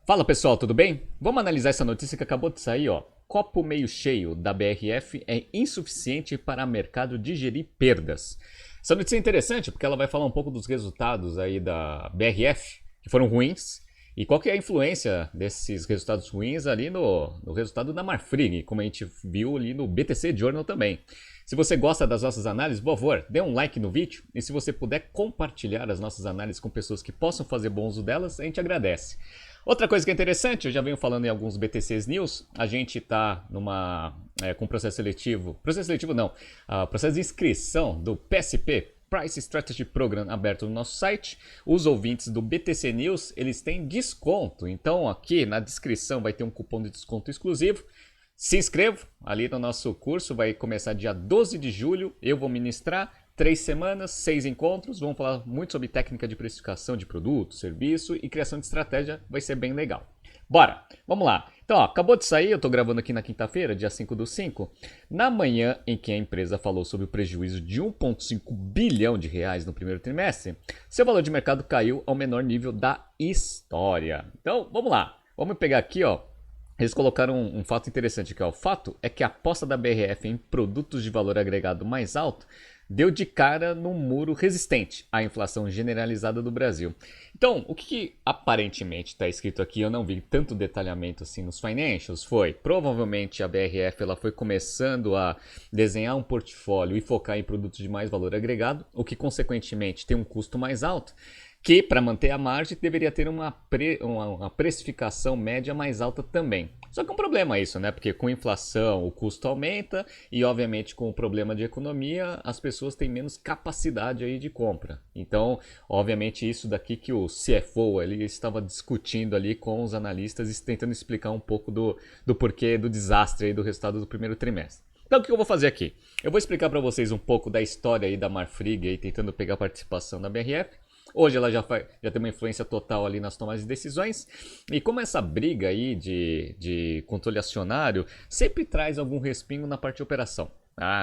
Fala pessoal, tudo bem? Vamos analisar essa notícia que acabou de sair, ó. Copo meio cheio da BRF é insuficiente para o mercado digerir perdas. Essa notícia é interessante porque ela vai falar um pouco dos resultados aí da BRF, que foram ruins, e qual que é a influência desses resultados ruins ali no resultado da Marfrig, como a gente viu ali no BTC Journal também. Se você gosta das nossas análises, por favor, dê um like no vídeo e se você puder compartilhar as nossas análises com pessoas que possam fazer bom uso delas, a gente agradece. Outra coisa que é interessante, eu já venho falando em alguns BTCs News, a gente está com processo seletivo não, processo de inscrição do PSP, Price Strategy Program, aberto no nosso site. Os ouvintes do BTC News, eles têm desconto, então aqui na descrição vai ter um cupom de desconto exclusivo. Se inscreva ali no nosso curso, vai começar dia 12 de julho, eu vou ministrar 3 semanas, 6 encontros, vamos falar muito sobre técnica de precificação de produto, serviço e criação de estratégia, vai ser bem legal. Bora, vamos lá. Então, ó, acabou de sair, eu estou gravando aqui na quinta-feira, dia 5/5, na manhã em que a empresa falou sobre o prejuízo de 1,5 bilhão de reais no primeiro trimestre, seu valor de mercado caiu ao menor nível da história. Então, vamos lá, vamos pegar aqui, ó. Eles colocaram um fato interessante aqui, ó. O fato é que a aposta da BRF em produtos de valor agregado mais alto deu de cara num muro resistente à inflação generalizada do Brasil. Então, o que aparentemente está escrito aqui, eu não vi tanto detalhamento assim nos financials, foi provavelmente a BRF ela foi começando a desenhar um portfólio e focar em produtos de mais valor agregado, o que consequentemente tem um custo mais alto, que para manter a margem deveria ter uma precificação média mais alta também. Só que é um problema isso, né? Porque com inflação o custo aumenta e obviamente com o problema de economia as pessoas têm menos capacidade aí de compra. Então, obviamente isso daqui que o CFO ele estava discutindo ali com os analistas e tentando explicar um pouco do porquê do desastre aí do resultado do primeiro trimestre. Então o que eu vou fazer aqui? Eu vou explicar para vocês um pouco da história aí da Marfrig aí tentando pegar participação da BRF. Hoje ela já tem uma influência total ali nas tomadas de decisões. E como essa briga aí de controle acionário sempre traz algum respingo na parte de operação.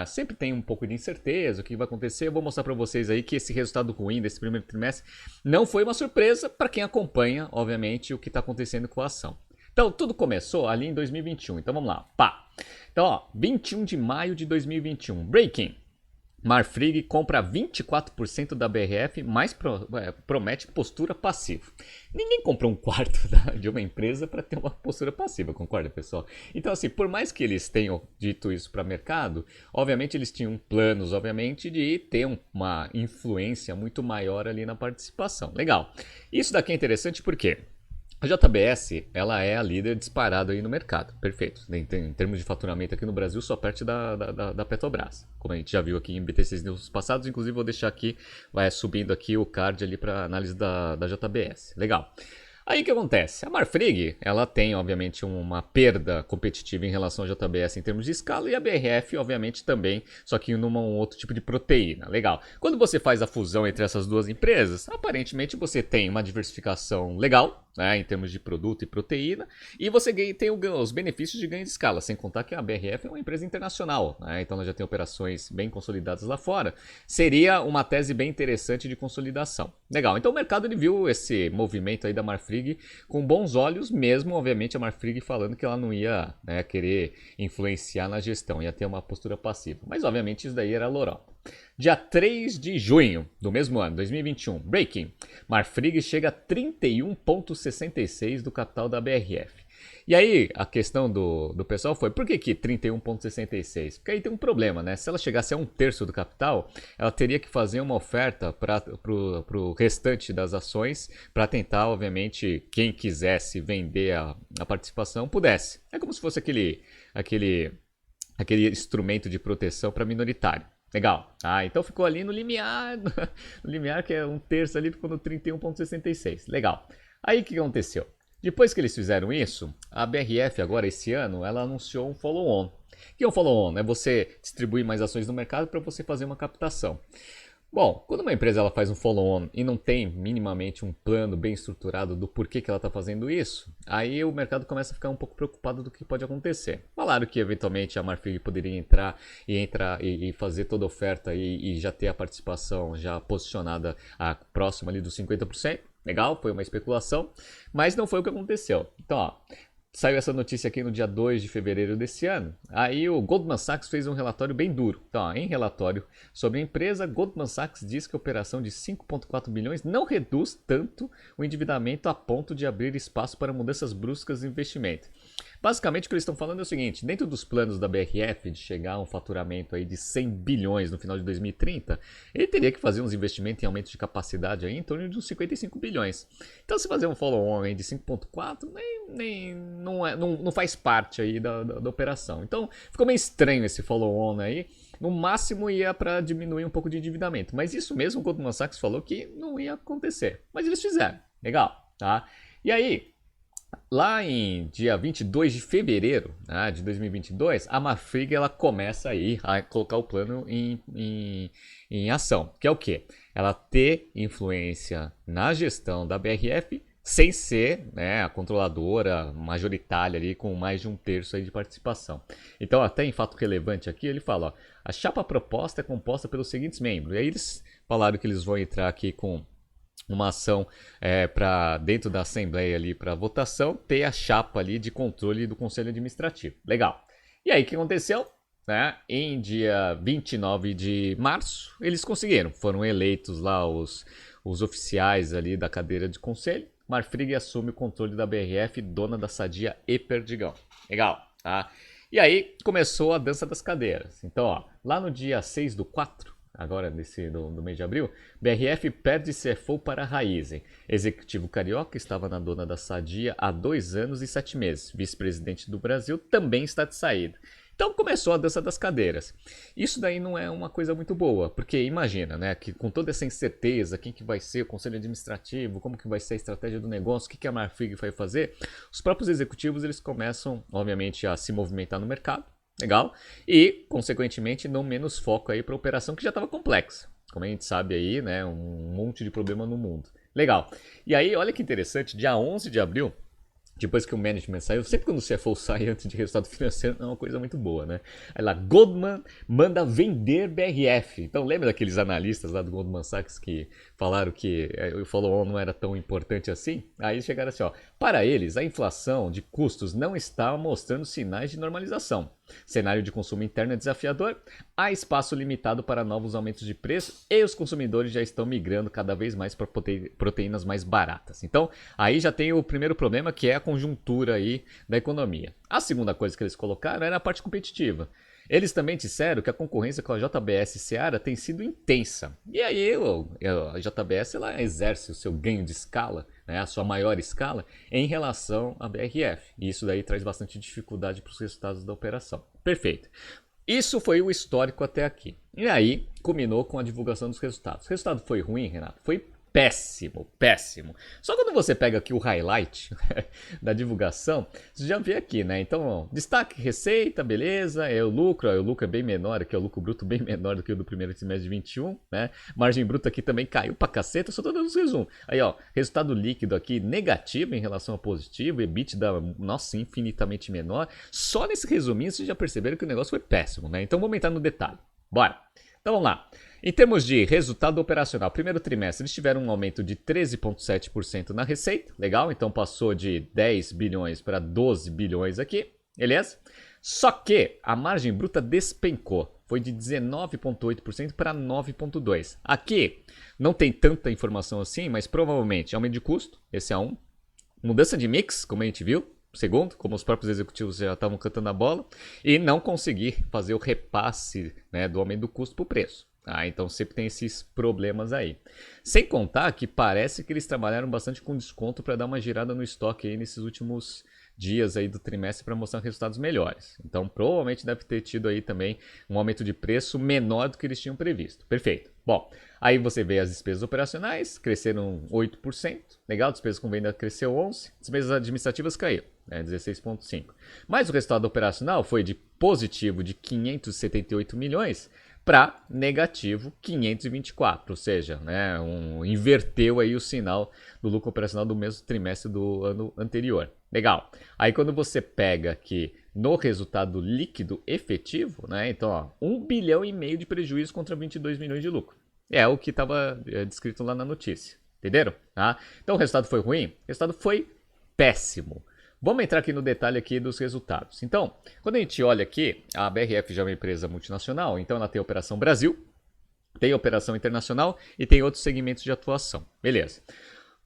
Sempre tem um pouco de incerteza, o que vai acontecer. Eu vou mostrar para vocês aí que esse resultado ruim desse primeiro trimestre não foi uma surpresa para quem acompanha, obviamente, o que está acontecendo com a ação. Então, tudo começou ali em 2021. Então, vamos lá. Pá! Então, ó, 21 de maio de 2021. Breaking. Marfrig compra 24% da BRF, mas promete postura passiva. Ninguém compra um quarto de uma empresa para ter uma postura passiva, concorda, pessoal? Então, assim, por mais que eles tenham dito isso para o mercado, obviamente eles tinham planos, obviamente, de ter uma influência muito maior ali na participação. Legal. Isso daqui é interessante porque a JBS, ela é a líder disparada aí no mercado, perfeito. Em termos de faturamento aqui no Brasil, só perto da Petrobras, como a gente já viu aqui em BTCs News passados. Inclusive vou deixar aqui, vai subindo aqui o card ali para análise da JBS. Legal. Aí o que acontece? A Marfrig, ela tem obviamente uma perda competitiva em relação à JBS em termos de escala e a BRF obviamente também, só que num outro tipo de proteína. Legal. Quando você faz a fusão entre essas duas empresas, aparentemente você tem uma diversificação legal, né, em termos de produto e proteína, e você tem os benefícios de ganho de escala, sem contar que a BRF é uma empresa internacional, né, então ela já tem operações bem consolidadas lá fora. Seria uma tese bem interessante de consolidação. Legal, então o mercado ele viu esse movimento aí da Marfrig com bons olhos, mesmo obviamente a Marfrig falando que ela não ia, né, querer influenciar na gestão, ia ter uma postura passiva, mas obviamente isso daí era lorota. Dia 3 de junho do mesmo ano, 2021, Breaking, Marfrig chega a 31,66 do capital da BRF. E aí a questão do pessoal foi, por que 31,66? Porque aí tem um problema, né? Se ela chegasse a 1/3 do capital, ela teria que fazer uma oferta para o restante das ações para tentar, obviamente, quem quisesse vender a participação pudesse. É como se fosse aquele instrumento de proteção para minoritário. Legal. Então ficou ali no limiar, no limiar que é 1/3 ali, ficou no 31,66. Legal. Aí o que aconteceu? Depois que eles fizeram isso, a BRF agora esse ano, ela anunciou um follow-on. O que é um follow-on? É você distribuir mais ações no mercado para você fazer uma captação. Bom, quando uma empresa ela faz um follow-on e não tem minimamente um plano bem estruturado do porquê que ela está fazendo isso, aí o mercado começa a ficar um pouco preocupado do que pode acontecer. Falaram que eventualmente a Marfrig poderia entrar e fazer toda a oferta e já ter a participação já posicionada próxima ali dos 50%. Legal, foi uma especulação, mas não foi o que aconteceu. Então, ó, saiu essa notícia aqui no dia 2 de fevereiro desse ano. Aí o Goldman Sachs fez um relatório bem duro. Então, ó, em relatório sobre a empresa, Goldman Sachs diz que a operação de 5,4 bilhões não reduz tanto o endividamento a ponto de abrir espaço para mudanças bruscas de investimento. Basicamente, o que eles estão falando é o seguinte: dentro dos planos da BRF de chegar a um faturamento aí de 100 bilhões no final de 2030, ele teria que fazer uns investimentos em aumento de capacidade aí em torno de uns 55 bilhões. Então, se fazer um follow-on aí de 5,4, não faz parte aí da operação. Então, ficou meio estranho esse follow-on aí. No máximo ia para diminuir um pouco de endividamento. Mas isso mesmo o Goldman Sachs falou que não ia acontecer. Mas eles fizeram. Legal, tá? E aí, lá em dia 22 de fevereiro, né, de 2022, a Marfrig ela começa aí a colocar o plano em ação. Que é o quê? Ela ter influência na gestão da BRF sem ser, né, a controladora majoritária ali com mais de 1/3 aí de participação. Então, até em fato relevante aqui, ele fala, ó, a chapa proposta é composta pelos seguintes membros. E aí eles falaram que eles vão entrar aqui com uma ação para dentro da Assembleia ali para votação, ter a chapa ali de controle do Conselho Administrativo. Legal. E aí o que aconteceu? Né? Em dia 29 de março, eles conseguiram. Foram eleitos lá os oficiais ali da cadeira de conselho. Marfrig assume o controle da BRF, dona da Sadia e Perdigão. Legal, tá? E aí começou a dança das cadeiras. Então, ó, lá no dia 6/4, agora do mês de abril, BRF perde CFO para a Raízen. Executivo carioca estava na dona da Sadia há 2 anos e 7 meses. Vice-presidente do Brasil também está de saída. Então começou a dança das cadeiras. Isso daí não é uma coisa muito boa, porque imagina, né, que com toda essa incerteza, quem que vai ser o conselho administrativo, como que vai ser a estratégia do negócio, o que a Marfrig vai fazer, os próprios executivos eles começam, obviamente, a se movimentar no mercado. Legal? E, consequentemente, não menos foco aí para a operação que já estava complexa. Como a gente sabe aí, né, um monte de problema no mundo. Legal. E aí, olha que interessante, dia 11 de abril, depois que o management saiu, sempre quando o CFO sai antes de resultado financeiro, é uma coisa muito boa, né? Aí lá, Goldman manda vender BRF. Então, lembra daqueles analistas lá do Goldman Sachs que falaram que o follow-on não era tão importante assim? Aí chegaram assim, ó, para eles, a inflação de custos não está mostrando sinais de normalização. Cenário de consumo interno é desafiador, há espaço limitado para novos aumentos de preço e os consumidores já estão migrando cada vez mais para proteínas mais baratas. Então, aí já tem o primeiro problema, que é a conjuntura aí da economia. A segunda coisa que eles colocaram era a parte competitiva. Eles também disseram que a concorrência com a JBS e Seara tem sido intensa. E aí a JBS ela exerce o seu ganho de escala, né, a sua maior escala, em relação à BRF. E isso daí traz bastante dificuldade para os resultados da operação. Perfeito. Isso foi o histórico até aqui. E aí culminou com a divulgação dos resultados. O resultado foi ruim, Renato? Foi péssimo, péssimo. Só quando você pega aqui o highlight da divulgação, você já vê aqui, né? Então, ó, destaque, receita, beleza, o lucro é bem menor, aqui é o lucro bruto bem menor do que o do primeiro trimestre de 21, né? Margem bruta aqui também caiu pra caceta, só tô dando os resumos. Aí, ó, resultado líquido aqui negativo em relação a positivo, EBITDA, nossa, infinitamente menor. Só nesse resuminho vocês já perceberam que o negócio foi péssimo, né? Então vamos entrar no detalhe. Bora! Então vamos lá. Em termos de resultado operacional, primeiro trimestre eles tiveram um aumento de 13,7% na receita, legal? Então passou de 10 bilhões para 12 bilhões aqui, beleza? Só que a margem bruta despencou, foi de 19,8% para 9,2%. Aqui não tem tanta informação assim, mas provavelmente aumento de custo, esse é um. Mudança de mix, como a gente viu, segundo, como os próprios executivos já estavam cantando a bola, e não conseguir fazer o repasse, né, do aumento do custo para o preço. Então sempre tem esses problemas aí. Sem contar que parece que eles trabalharam bastante com desconto para dar uma girada no estoque aí nesses últimos dias aí do trimestre para mostrar resultados melhores. Então provavelmente deve ter tido aí também um aumento de preço menor do que eles tinham previsto. Perfeito. Bom, aí você vê as despesas operacionais, cresceram 8%. Legal, despesas com venda cresceu 11%, despesas administrativas caíram, né, 16,5%. Mas o resultado operacional foi de positivo de 578 milhões para negativo 524, ou seja, né, inverteu aí o sinal do lucro operacional do mesmo trimestre do ano anterior. Legal. Aí quando você pega aqui no resultado líquido efetivo, né, então ó, 1,5 bilhão de prejuízo contra 22 milhões de lucro. É o que estava descrito lá na notícia. Entenderam? Tá? Então o resultado foi ruim? O resultado foi péssimo. Vamos entrar aqui no detalhe aqui dos resultados. Então, quando a gente olha aqui, a BRF já é uma empresa multinacional, então ela tem operação Brasil, tem operação internacional e tem outros segmentos de atuação. Beleza.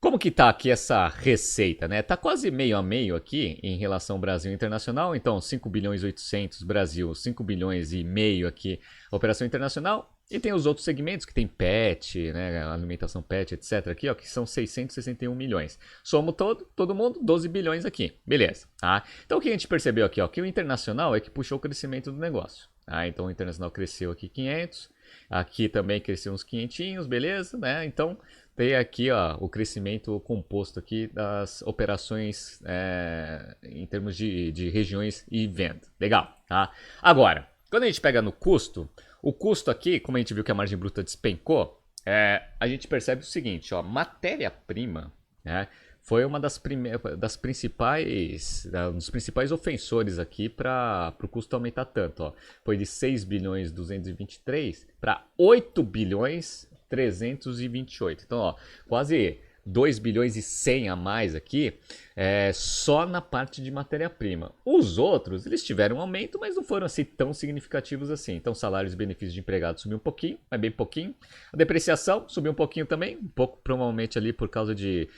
Como que tá aqui essa receita, né? Tá quase meio a meio aqui em relação ao Brasil internacional, então 5 bilhões e 800 Brasil, 5 bilhões e meio aqui operação internacional. E tem os outros segmentos que tem pet, né, alimentação pet, etc. aqui, ó, que são 661 milhões. Somo todo mundo, 12 bilhões aqui. Beleza, tá? Então o que a gente percebeu aqui, ó, que o internacional é que puxou o crescimento do negócio. Tá? Então o internacional cresceu aqui 500, aqui também cresceu uns 500, beleza, né? Então tem aqui, ó, o crescimento composto aqui das operações em termos de regiões e venda. Legal, tá? Agora, quando a gente pega no custo, o custo aqui, como a gente viu que a margem bruta despencou, a gente percebe o seguinte, ó, matéria-prima, né, foi uma dos principais ofensores aqui para o custo aumentar tanto. Ó. Foi de 6 bilhões 223 para 8 bilhões 328. Então, ó, quase 2 bilhões e 100 a mais aqui, só na parte de matéria-prima. Os outros, eles tiveram um aumento, mas não foram assim tão significativos assim. Então, salários e benefícios de empregado subiu um pouquinho, mas bem pouquinho. A depreciação subiu um pouquinho também, um pouco provavelmente ali por causa de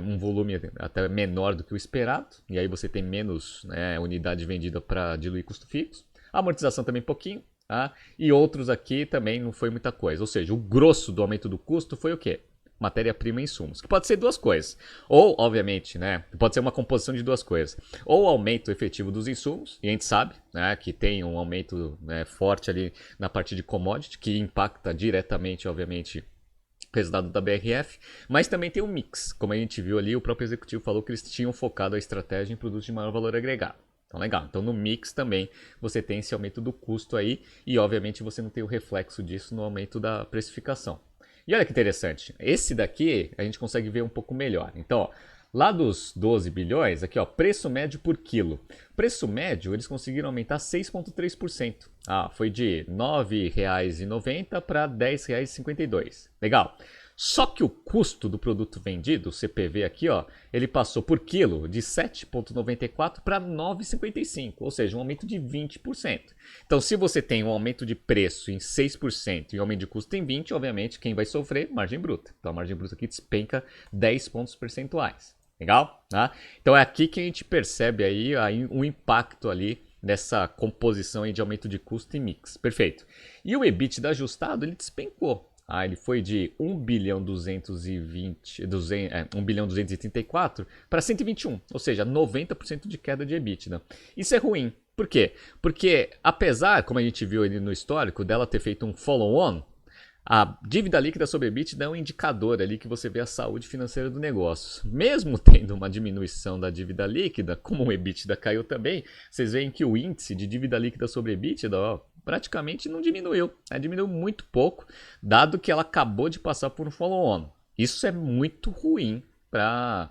um volume até menor do que o esperado. E aí você tem menos unidade vendida para diluir custo fixo. A amortização também um pouquinho. Tá? E outros aqui também não foi muita coisa. Ou seja, o grosso do aumento do custo foi o quê? Matéria-prima e insumos, que pode ser duas coisas. Ou, obviamente, né, pode ser uma composição de duas coisas. Ou aumento efetivo dos insumos, e a gente sabe, né, que tem um aumento forte ali na parte de commodity, que impacta diretamente, obviamente, o resultado da BRF, mas também tem um mix. Como a gente viu ali, o próprio executivo falou que eles tinham focado a estratégia em produtos de maior valor agregado. Então, legal. Então, no mix também você tem esse aumento do custo aí, e obviamente você não tem o reflexo disso no aumento da precificação. E olha que interessante, esse daqui a gente consegue ver um pouco melhor. Então, ó, lá dos 12 bilhões, aqui ó, preço médio por quilo. Preço médio, eles conseguiram aumentar 6,3%. Foi de R$ 9,90 para R$ 10,52. Legal. Só que o custo do produto vendido, o CPV aqui, ó, ele passou por quilo de 7,94 para 9,55, ou seja, um aumento de 20%. Então, se você tem um aumento de preço em 6% e um aumento de custo em 20%, obviamente, quem vai sofrer? Margem bruta. Então, a margem bruta aqui despenca 10 pontos percentuais. Legal? Tá? Então, é aqui que a gente percebe aí um impacto ali nessa composição aí de aumento de custo e mix. Perfeito. E o EBITDA ajustado, ele despencou. Ele foi de 1 bilhão 1 bilhão 234 para 121, ou seja, 90% de queda de EBITDA. Isso é ruim. Por quê? Porque apesar, como a gente viu ali no histórico, dela ter feito um follow-on, a dívida líquida sobre EBITDA é um indicador ali que você vê a saúde financeira do negócio. Mesmo tendo uma diminuição da dívida líquida, como o EBITDA caiu também, vocês veem que o índice de dívida líquida sobre EBITDA, praticamente não diminuiu. Diminuiu muito pouco, dado que ela acabou de passar por um follow-on. Isso é muito ruim para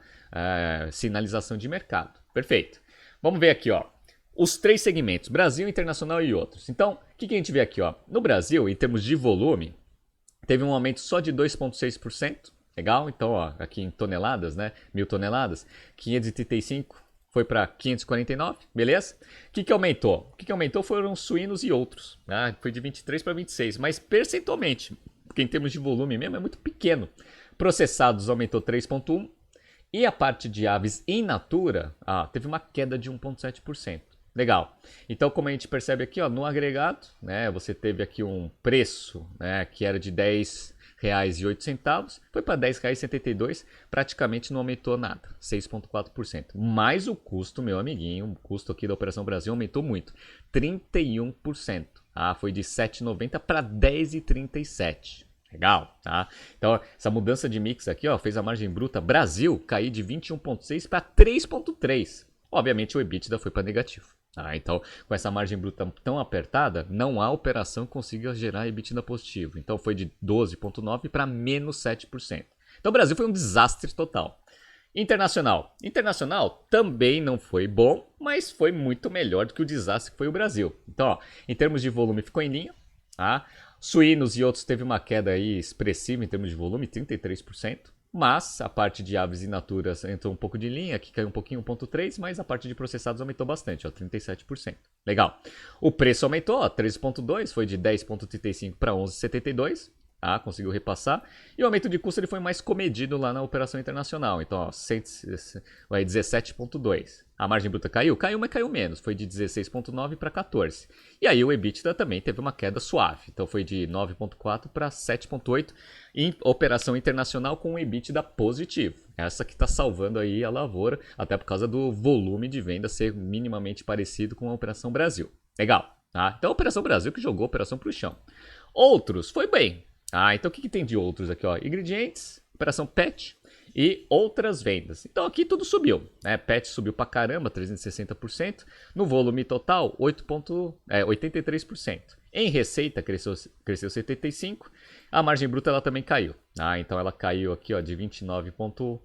sinalização de mercado. Perfeito. Vamos ver aqui, ó. Os três segmentos, Brasil, Internacional e outros. Então, o que a gente vê aqui? Ó? No Brasil, em termos de volume, teve um aumento só de 2,6%. Legal? Então, ó, aqui em toneladas, né? 1.000 toneladas, 535 foi para 549, beleza? O que aumentou? O que aumentou foram suínos e outros. Né? Foi de 23 para 26, mas percentualmente, porque em termos de volume mesmo é muito pequeno. Processados aumentou 3,1%. E a parte de aves in natura teve uma queda de 1,7%. Legal. Então, como a gente percebe aqui, ó, no agregado, né, você teve aqui um preço, né, que era de R$10,08, foi para R$10,72, praticamente não aumentou nada, 6,4%. Mas o custo, meu amiguinho, o custo aqui da Operação Brasil aumentou muito, 31%. Foi de R$7,90 para R$10,37. Legal, tá? Então, essa mudança de mix aqui, ó, fez a margem bruta Brasil cair de 21,6 para 3,3. Obviamente, o EBITDA foi para negativo. Então, com essa margem bruta tão apertada, não há operação que consiga gerar EBITDA positivo. Então, foi de 12,9 para menos 7%. Então, o Brasil foi um desastre total. Internacional. Internacional também não foi bom, mas foi muito melhor do que o desastre que foi o Brasil. Então, ó, em termos de volume, ficou em linha. Suínos e outros teve uma queda aí expressiva em termos de volume, 33%. Mas a parte de aves e naturas entrou um pouco de linha, aqui caiu um pouquinho, 1,3, mas a parte de processados aumentou bastante, ó, 37%. Legal. O preço aumentou, ó, 13,2, foi de 10,35 para 11,72. Ah, conseguiu repassar. E o aumento de custo ele foi mais comedido lá na operação internacional. Então, ó, 17,2. A margem bruta caiu? Caiu, mas caiu menos. Foi de 16,9 para 14. E aí o EBITDA também teve uma queda suave. Então foi de 9,4 para 7,8 em operação internacional com um EBITDA positivo. Essa que está salvando aí a lavoura, até por causa do volume de venda ser minimamente parecido com a Operação Brasil. Legal. Tá? Então a Operação Brasil que jogou a operação para o chão. Outros, foi bem. Então o que tem de outros aqui? Ó? Ingredientes, operação PET e outras vendas. Então aqui tudo subiu. Né? PET subiu pra caramba, 360%. No volume total, 83%. Em receita, cresceu 75%. A margem bruta ela também caiu. Então ela caiu aqui ó, de 29,1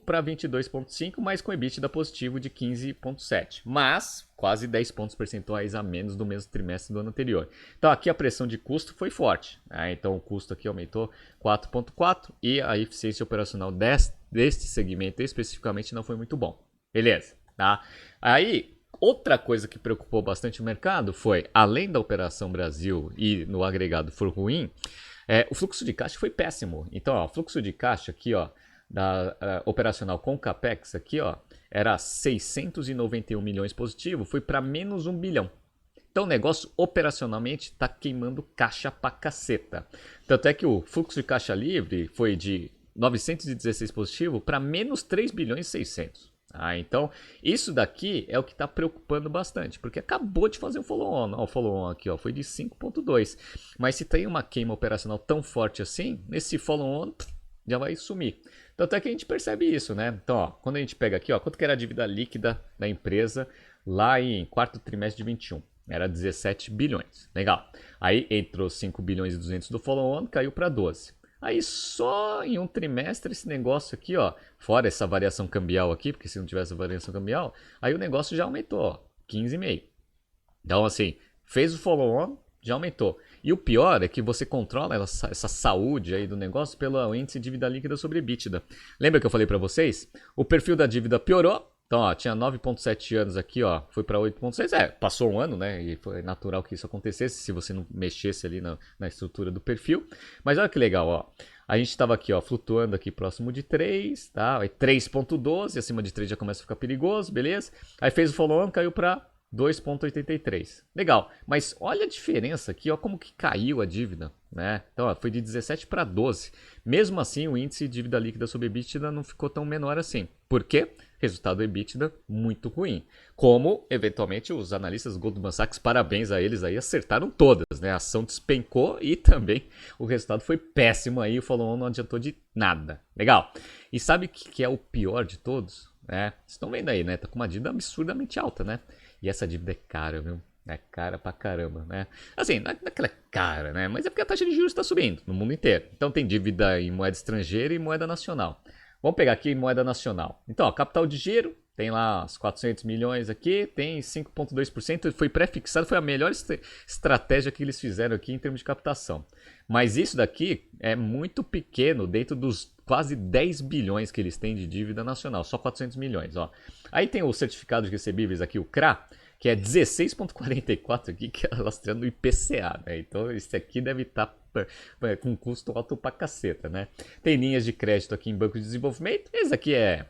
para 22,5, mas com EBITDA positivo de 15,7. Mas quase 10 pontos percentuais a menos do mesmo trimestre do ano anterior. Então aqui a pressão de custo foi forte. Então o custo aqui aumentou 4,4 e a eficiência operacional deste segmento especificamente não foi muito bom. Beleza? Tá? Aí outra coisa que preocupou bastante o mercado foi, além da Operação Brasil e no agregado for ruim, o fluxo de caixa foi péssimo. Então, ó, fluxo de caixa aqui, ó, da operacional com Capex aqui, ó, era 691 milhões positivo, foi para menos 1 bilhão. Então o negócio operacionalmente está queimando caixa pra caceta. Tanto é que o fluxo de caixa livre foi de 916 positivo para menos 3 bilhões e 600. Então isso daqui é o que está preocupando bastante, porque acabou de fazer um follow-on. O follow-on aqui ó, foi de 5,2. Mas se tem uma queima operacional tão forte assim, nesse follow-on já vai sumir. Tanto é que a gente percebe isso, né? Então, ó, quando a gente pega aqui, ó, quanto que era a dívida líquida da empresa lá em quarto trimestre de 21? Era 17 bilhões. Legal. Aí entrou 5 bilhões e 200 do follow-on, caiu para 12. Aí só em um trimestre esse negócio aqui, ó, fora essa variação cambial aqui, porque se não tivesse variação cambial, aí o negócio já aumentou, ó, 15,5. Então, assim, fez o follow-on, já aumentou. E o pior é que você controla essa saúde aí do negócio pelo índice de dívida líquida sobre EBITDA. Lembra que eu falei para vocês? O perfil da dívida piorou. Então, ó, tinha 9,7 anos aqui, ó, foi para 8,6. Passou um ano, né? E foi natural que isso acontecesse se você não mexesse ali na estrutura do perfil. Mas olha que legal, ó. A gente estava aqui, ó, flutuando aqui próximo de 3, tá? Aí 3,12, acima de 3 já começa a ficar perigoso, beleza? Aí fez o follow-on, caiu para 2,83. Legal, mas olha a diferença aqui, ó, como que caiu a dívida, né? Então, ó, foi de 17 para 12. Mesmo assim, o índice de dívida líquida sobre EBITDA não ficou tão menor assim. Por quê? Resultado EBITDA muito ruim. Como, eventualmente, os analistas Goldman Sachs, parabéns a eles aí, acertaram todas, né? A ação despencou e também o resultado foi péssimo aí, o follow-on não adiantou de nada. Legal. E sabe o que é o pior de todos? Vocês estão vendo aí, né? Tá com uma dívida absurdamente alta, né? E essa dívida é cara, viu? É cara pra caramba, né? Assim, não é que ela é cara, né? Mas é porque a taxa de juros está subindo no mundo inteiro. Então tem dívida em moeda estrangeira e moeda nacional. Vamos pegar aqui em moeda nacional. Então, ó, capital de giro, tem lá os 400 milhões aqui, tem 5,2%, foi pré-fixado, foi a melhor estratégia que eles fizeram aqui em termos de captação. Mas isso daqui é muito pequeno dentro dos quase 10 bilhões que eles têm de dívida nacional, só 400 milhões. Ó. Aí tem o certificado de recebíveis aqui, o CRA, que é 16,44 aqui, que é lastrando o IPCA, né? Então esse aqui deve estar com custo alto pra caceta, né? Tem linhas de crédito aqui em banco de desenvolvimento, esse daqui é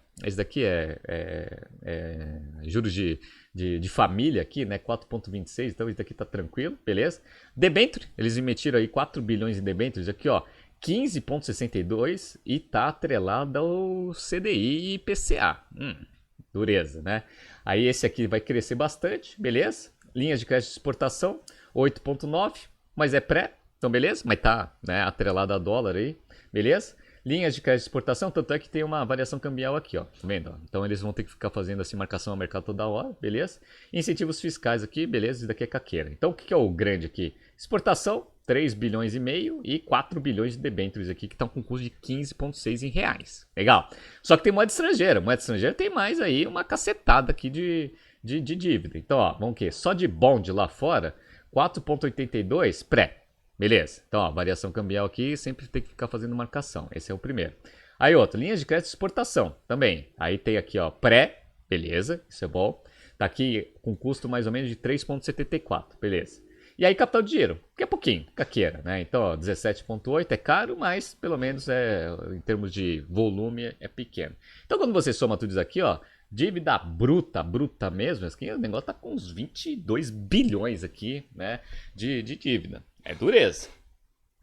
juros de família aqui, né? 4,26, então isso daqui tá tranquilo, beleza? Debênture, eles emitiram aí 4 bilhões em debêntures aqui, ó, 15,62 e tá atrelado ao CDI e IPCA. Dureza, né? Aí esse aqui vai crescer bastante, beleza? Linhas de crédito de exportação, 8,9, mas é pré, então beleza? Mas tá, né, atrelado a dólar aí, beleza? Linhas de crédito de exportação, tanto é que tem uma variação cambial aqui, ó, tá vendo? Então eles vão ter que ficar fazendo assim marcação ao mercado toda hora, beleza? Incentivos fiscais aqui, beleza? Isso daqui é caqueira. Então o que é o grande aqui? Exportação, 3 bilhões e meio e 4 bilhões de debêntures aqui que estão com custo de 15,6 em reais. Legal. Só que tem moeda estrangeira. Moeda estrangeira tem mais aí uma cacetada aqui de dívida. Então, ó, vamos o quê? Só de bond lá fora, 4,82 pré. Beleza. Então, ó, variação cambial aqui sempre tem que ficar fazendo marcação. Esse é o primeiro. Aí outro, linhas de crédito de exportação também. Aí tem aqui, ó, pré, beleza, isso é bom. Tá aqui com custo mais ou menos de 3,74, beleza. E aí capital de giro, que é pouquinho, caqueira, né? Então, ó, 17,8 é caro, mas pelo menos em termos de volume é pequeno. Então, quando você soma tudo isso aqui, ó, dívida bruta, bruta mesmo, aqui, o negócio tá com uns 22 bilhões aqui, né, de dívida. É dureza.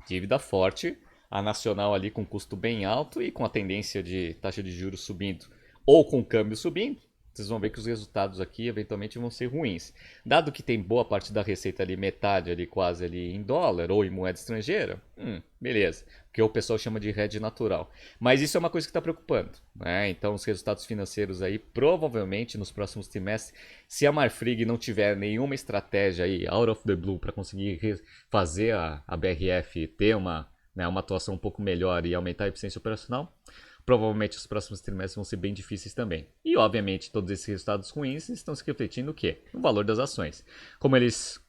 Dívida forte, a nacional ali com custo bem alto e com a tendência de taxa de juros subindo ou com o câmbio subindo, vocês vão ver que os resultados aqui eventualmente vão ser ruins. Dado que tem boa parte da receita ali, metade ali quase ali em dólar ou em moeda estrangeira, beleza. Que o pessoal chama de hedge natural. Mas isso é uma coisa que está preocupando, né? Então os resultados financeiros aí provavelmente nos próximos trimestres, se a Marfrig não tiver nenhuma estratégia aí out of the blue para conseguir fazer a BRF ter uma atuação um pouco melhor e aumentar a eficiência operacional, provavelmente os próximos trimestres vão ser bem difíceis também. E, obviamente, todos esses resultados ruins estão se refletindo no quê? No valor das ações. Como eles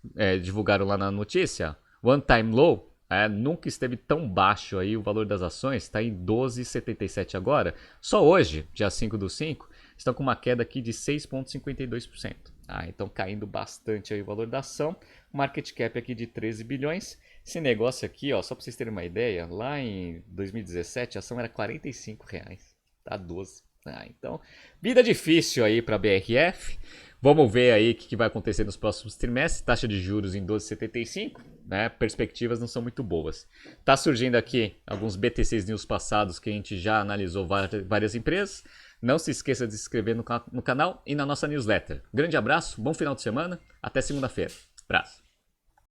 divulgaram lá na notícia, one time low, nunca esteve tão baixo aí o valor das ações, está em 12,77 agora. Só hoje, dia 5/5, estão com uma queda aqui de 6,52%. Então caindo bastante aí o valor da ação. Market cap aqui de 13 bilhões. Esse negócio aqui, ó, só para vocês terem uma ideia, lá em 2017 a ação era R$45, tá 12. Então, vida difícil aí para a BRF. Vamos ver aí o que vai acontecer nos próximos trimestres. Taxa de juros em 12,75, né? Perspectivas não são muito boas. Tá surgindo aqui alguns BTCs News passados que a gente já analisou várias empresas. Não se esqueça de se inscrever no canal e na nossa newsletter. Grande abraço, bom final de semana, até segunda-feira. Abraço.